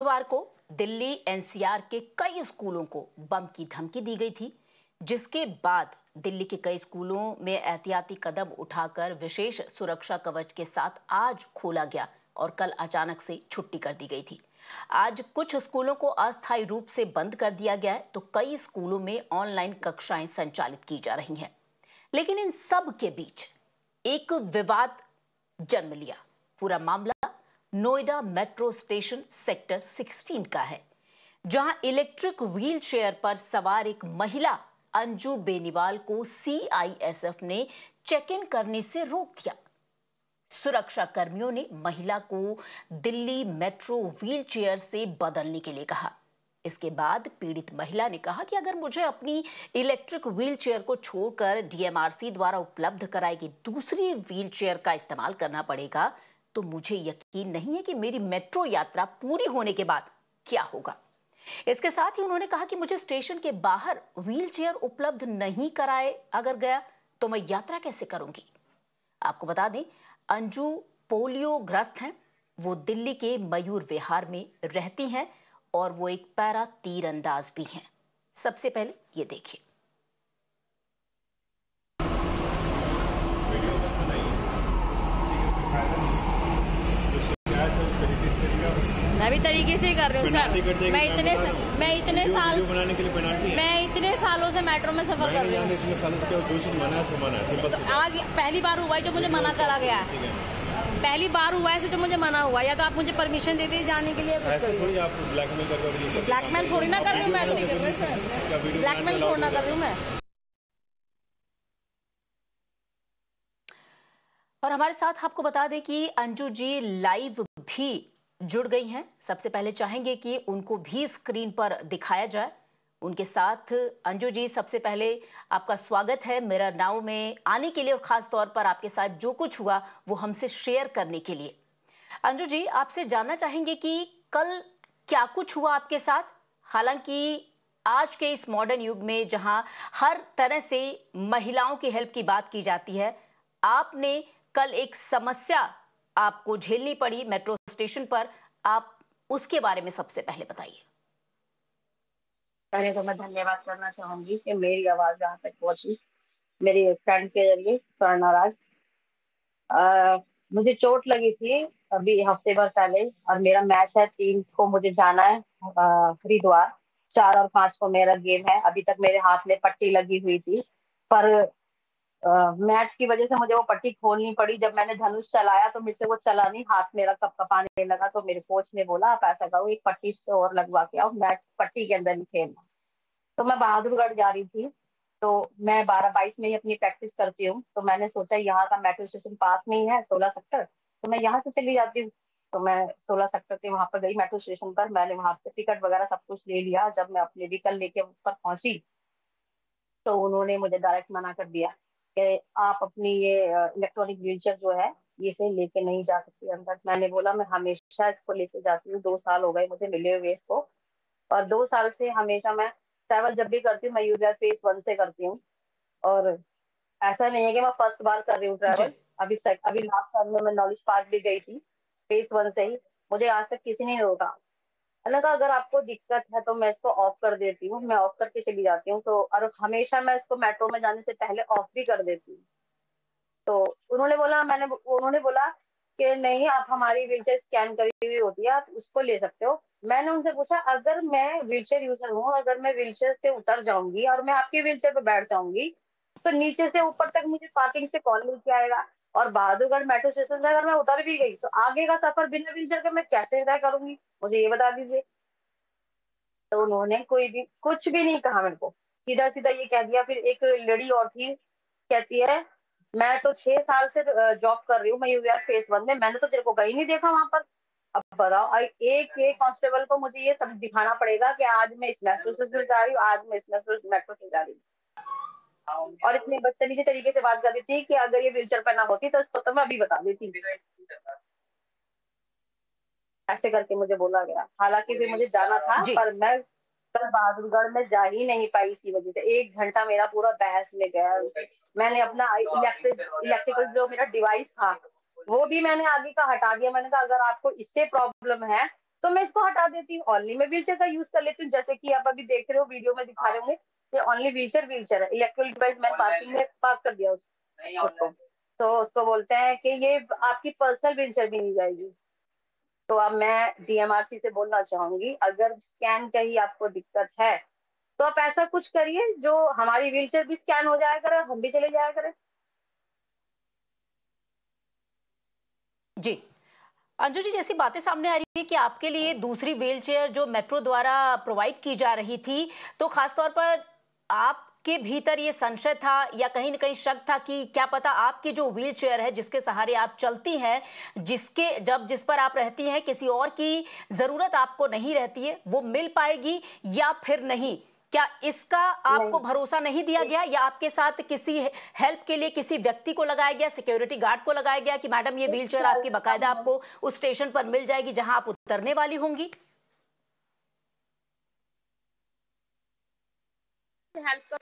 बुधवार को दिल्ली एनसीआर के कई स्कूलों को बम की धमकी दी गई थी, जिसके बाद दिल्ली के कई स्कूलों में एहतियाती कदम उठाकर विशेष सुरक्षा कवच के साथ आज खोला गया और कल अचानक से छुट्टी कर दी गई थी। आज कुछ स्कूलों को अस्थायी रूप से बंद कर दिया गया है, तो कई स्कूलों में ऑनलाइन कक्षाएं संचालित की जा रही हैं। लेकिन इन सब के बीच एक विवाद जन्म लिया। पूरा मामला नोएडा मेट्रो स्टेशन सेक्टर 16 का है, जहां इलेक्ट्रिक व्हील चेयर पर सवार एक महिला अंजू बेनीवाल को सीआईएसएफ ने चेक इन करने से रोक दिया। सुरक्षा कर्मियों ने महिला को दिल्ली मेट्रो व्हील चेयर से बदलने के लिए कहा। इसके बाद पीड़ित महिला ने कहा कि अगर मुझे अपनी इलेक्ट्रिक व्हील चेयर को छोड़कर डीएमआरसी द्वारा उपलब्ध कराई गई दूसरी व्हील चेयर का इस्तेमाल करना पड़ेगा, तो मुझे यकीन नहीं है कि मेरी मेट्रो यात्रा पूरी होने के बाद क्या होगा। इसके साथ ही उन्होंने कहा कि मुझे स्टेशन के बाहर व्हील चेयर उपलब्ध नहीं कराए अगर गया तो मैं यात्रा कैसे करूंगी। आपको बता दें, अंजू पोलियो ग्रस्त हैं। वो दिल्ली के मयूर विहार में रहती हैं और वो एक पैरा तीरंदाज भी हैं। सबसे पहले ये देखिए। मैं भी तरीके से ही कर रही हूँ सर। मैं इतने सालों से मेट्रो में सफर कर रही हूँ। आज पहली बार हुआ है जो मुझे मना करा गया है। पहली बार हुआ है जो मुझे मना हुआ, या तो आप मुझे परमिशन दे दीजिए जाने के लिए। कुछ करिए। आप ब्लैकमेल थोड़ी ना कर रही हूँ मैं, ब्लैकमेल थोड़ी ना कर रही हूँ मैं। और हमारे साथ आपको बता दें कि अंजू जी लाइव भी जुड़ गई हैं। सबसे पहले चाहेंगे कि उनको भी स्क्रीन पर दिखाया जाए। उनके साथ अंजू जी, सबसे पहले आपका स्वागत है मेरा नाव में आने के लिए और खास तौर पर आपके साथ जो कुछ हुआ वो हमसे शेयर करने के लिए। अंजू जी, आपसे जानना चाहेंगे कि कल क्या कुछ हुआ आपके साथ। हालांकि आज के इस मॉडर्न युग में जहां हर तरह से महिलाओं की हेल्प की बात की जाती है, आपने कल एक समस्या आपको झेलनी पड़ी मेट्रो स्टेशन पर। आप उसके बारे में सबसे पहले बताइए। पहले तो मैं धन्यवाद करना चाहूंगी कि मेरी आवाज यहाँ तक पहुंची, मेरी फ्रेंड के जरिए स्वर्णा राज। मुझे चोट लगी थी अभी हफ्ते भर पहले, और मेरा मैच है 3 को, मुझे जाना है हरिद्वार। 4 और 5 को मेरा गेम है। अभी तक मेरे हाथ में पट्टी लगी हुई थी, पर मैच की वजह से मुझे वो पट्टी खोलनी पड़ी। जब मैंने धनुष चलाया तो मुझसे वो चला नहीं, हाथ मेरा कपकपाने लगा। तो मेरे कोच ने बोला आप ऐसा करो, एक पट्टी इस पे और लगवा के आओ, मैच पट्टी के अंदर नहीं खेलना। तो मैं बहादुरगढ़ जा रही थी, तो मैं 12-22 में ही अपनी प्रैक्टिस करती हूँ। तो मैंने सोचा यहाँ का मेट्रो स्टेशन पास में ही है, 16 सेक्टर, तो मैं यहाँ से चली जाती हूँ। तो मैं 16 सेक्टर के वहां पर गई मेट्रो स्टेशन पर। मैंने वहां से टिकट वगैरह सब कुछ ले लिया। जब मैं अपनी व्हीकल लेके ऊपर पहुंची तो उन्होंने मुझे डायरेक्ट मना कर दिया कि आप अपनी ये इलेक्ट्रॉनिक व्हीलचेयर जो है इसे लेके नहीं जा सकती अंदर। मैंने बोला मैं हमेशा इसको लेके जाती हूँ, 2 साल हो गए मुझे मिले हुए इसको, और 2 साल से हमेशा मैं ट्रैवल जब भी करती हूँ मैं यूजर फेज 1 से करती हूँ। और ऐसा नहीं है कि मैं फर्स्ट बार कर रही हूँ ट्रैवल। अभी लास्ट टाइम में मैं नॉलेज पार्क भी गई थी फेज 1 से ही। मुझे आज तक किसी ने रोका। मैंने कहा अगर आपको दिक्कत है तो मैं इसको ऑफ कर देती हूँ, मैं ऑफ करके चली जाती हूँ। तो और हमेशा मैं इसको मेट्रो में जाने से पहले ऑफ भी कर देती हूँ। तो उन्होंने बोला कि नहीं, आप हमारी व्हीलचेयर स्कैन करी हुई होती है, आप उसको ले सकते हो। मैंने उनसे पूछा अगर मैं व्हीलचेयर यूजर हूँ, अगर मैं व्हीलचेयर से उतर जाऊंगी और मैं आपकी व्हीलचेयर पे बैठ जाऊंगी तो नीचे से ऊपर तक मुझे पार्किंग से कौन लेके आएगा? और बहादुरगढ़ मेट्रो स्टेशन से अगर मैं उतर भी गई तो आगे का सफर बिना व्हीलचेयर के मैं कैसे तय करूंगी? मुझे ये बता दीजिए। तो उन्होंने कोई भी कुछ भी नहीं कहा मेरे को, सीधा सीधा ये कह दिया। फिर एक लड़ी और थी, कहती है मैं तो 6 साल से जॉब कर रही हूँ, मैं यूआर फेज 1 में, मैंने तो तेरे को कहीं नहीं देखा वहां पर। अब बताओ, एक एक कांस्टेबल को मुझे ये सब दिखाना पड़ेगा कि आज मैं इस मेट्रो से जा रही हूँ, आज मैं इस मेट्रो से जा रही हूँ। और इतने बदतमीजी तरीके से बात कर रही थी कि अगर ये व्हीलचेयर पर ना होती तो इसको तो मैं अभी बता देती। ऐसे करके मुझे बोला गया। हालांकि फिर मुझे जाना था, पर मैं कल बहादुरगढ़ में जा ही नहीं पाई इसी वजह से। 1 घंटा मेरा पूरा बहस में गया उसे। मैंने अपना इलेक्ट्रिकल जो मेरा डिवाइस था वो भी मैंने आगे का हटा दिया। मैंने कहा अगर आपको इससे प्रॉब्लम है तो मैं इसको हटा देती हूँ, ओनली मैं व्हील चेयर का यूज कर लेती हूँ। जैसे कि आप अभी देख रहे हो, वीडियो में दिखा रहे होंगे, ये ओनली व्हील चेयर है। इलेक्ट्रिकल डिवाइस मैंने पार्किंग में पार्क कर दिया उसको। तो उसको बोलते हैं कि ये आपकी पर्सनल व्हील चेयर भी नहीं जाएगी। तो अब मैं डीएमआरसी से बोलना चाहूंगी, अगर स्कैन कहीं आपको दिक्कत है तो आप ऐसा कुछ करिए जो हमारी व्हीलचेयर भी स्कैन हो जाया करे, हम भी चले जाया करें। जी अंजू जी, जैसी बातें सामने आ रही है कि आपके लिए दूसरी व्हीलचेयर जो मेट्रो द्वारा प्रोवाइड की जा रही थी, तो खासतौर पर आपके भीतर ये संशय था या कहीं न कहीं शक था कि क्या पता आपकी जो व्हीलचेयर है जिसके सहारे आप चलती हैं, जिस पर आप रहती हैं, किसी और की जरूरत आपको नहीं रहती है, वो मिल पाएगी या फिर नहीं? क्या इसका आपको भरोसा नहीं दिया गया या आपके साथ किसी हेल्प के लिए किसी व्यक्ति को लगाया गया, सिक्योरिटी गार्ड को लगाया गया कि मैडम ये व्हीलचेयर आपकी बकायदा आपको उस स्टेशन पर मिल जाएगी जहां आप उतरने वाली होंगी? हेल्प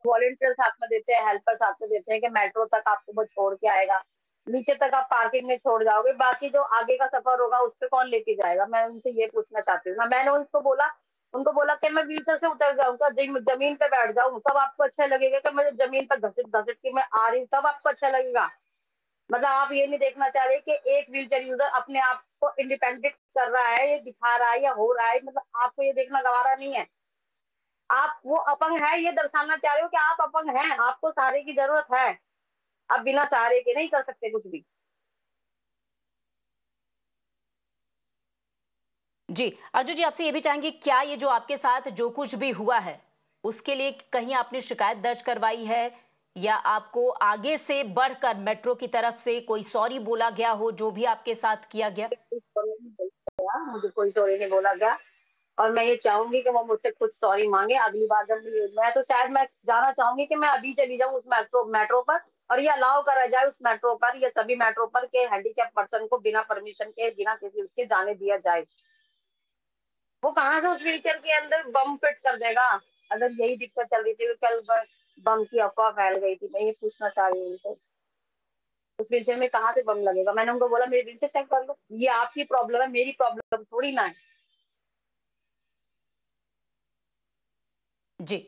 वॉलंटियर साथ में देते हैं, हेल्पर साथ में देते हैं कि मेट्रो तक आपको वो छोड़ के आएगा, नीचे तक आप पार्किंग में छोड़ जाओगे, बाकी जो आगे का सफर होगा उस पर कौन लेके जाएगा। मैं उनसे ये पूछना चाहती हूँ। मैंने उनको बोला कि मैं व्हीलचेयर से उतर जाऊंगा, जमीन पे बैठ जाऊं, तब आपको अच्छा लगेगा कि मैं जमीन पर घसीट घसीट के मैं आ रही हूँ, तब आपको अच्छा लगेगा। मतलब आप ये नहीं देखना चाह रहे कि एक व्हीलचेयर यूजर अपने आप को इंडिपेंडेंट कर रहा है, ये दिखा रहा है या हो रहा है, मतलब आपको ये देखना गवारा नहीं है। आप वो अपंग है ये दर्शाना चाह रहे हो कि आप अपंग हैं, आपको सहारे की जरूरत है, आप बिना सहारे के नहीं कर सकते कुछ भी। जी अर्जु जी, आपसे ये भी चाहेंगे, क्या ये जो आपके साथ जो कुछ भी हुआ है उसके लिए कहीं आपने शिकायत दर्ज करवाई है या आपको आगे से बढ़कर मेट्रो की तरफ से कोई सॉरी बोला गया हो जो भी आपके साथ किया गया? मुझे कोई सॉरी नहीं बोला गया और मैं ये चाहूंगी कि वो मुझसे कुछ सॉरी मांगे अगली बार जब मैं तो शायद मैं जाना चाहूंगी कि मैं अभी चली जाऊं उस मेट्रो पर और ये अलाउ करा जाए उस मेट्रो पर, ये सभी मेट्रो पर के हैंडीकैप पर्सन को बिना परमिशन के, बिना किसी उसके जाने दिया जाए। वो कहाँ से उस व्हीलचेयर के अंदर बम फिट कर देगा? अगर यही दिक्कत चल रही थी, कल बम की अफवाह फैल गई थी, मैं ये पूछना चाह रही हूँ उनसे, उस व्हीलचेयर में कहाँ से बम लगेगा? मैंने उनको बोला मेरी व्हीलचेयर चेक कर लो, ये आपकी प्रॉब्लम है, मेरी प्रॉब्लम थोड़ी ना है। जी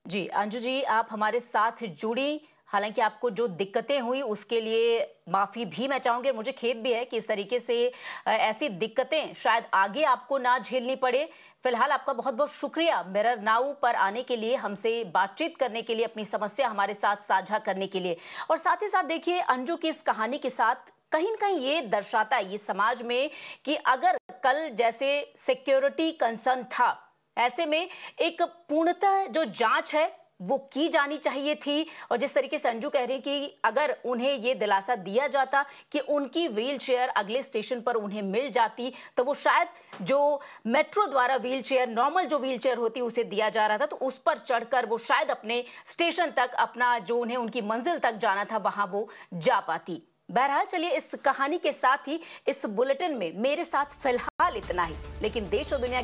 जी अंजू जी, आप हमारे साथ जुड़ी, हालांकि आपको जो दिक्कतें हुई उसके लिए माफ़ी भी मैं चाहूंगी। मुझे खेद भी है कि इस तरीके से ऐसी दिक्कतें शायद आगे आपको ना झेलनी पड़े। फिलहाल आपका बहुत बहुत शुक्रिया मिरर नाउ पर आने के लिए, हमसे बातचीत करने के लिए, अपनी समस्या हमारे साथ साझा करने के लिए। और साथ ही साथ देखिए, अंजू की इस कहानी के साथ कहीं न कहीं ये दर्शाता है ये समाज में कि अगर कल जैसे सिक्योरिटी कंसर्न था, ऐसे में एक पूर्णतः जो जांच है वो की जानी चाहिए थी। और जिस तरीके से अंजू कह रही कि अगर उन्हें ये दिलासा दिया जाता कि उनकी व्हीलचेयर अगले स्टेशन पर उन्हें मिल जाती, तो वो शायद जो मेट्रो द्वारा व्हीलचेयर, नॉर्मल जो व्हीलचेयर होती उसे दिया जा रहा था, तो उस पर चढ़कर वो शायद अपने स्टेशन तक, अपना जो उन्हें उनकी मंजिल तक जाना था वहां वो जा पाती। बहरहाल चलिए, इस कहानी के साथ ही इस बुलेटिन में मेरे साथ फिलहाल इतना ही, लेकिन देश और दुनिया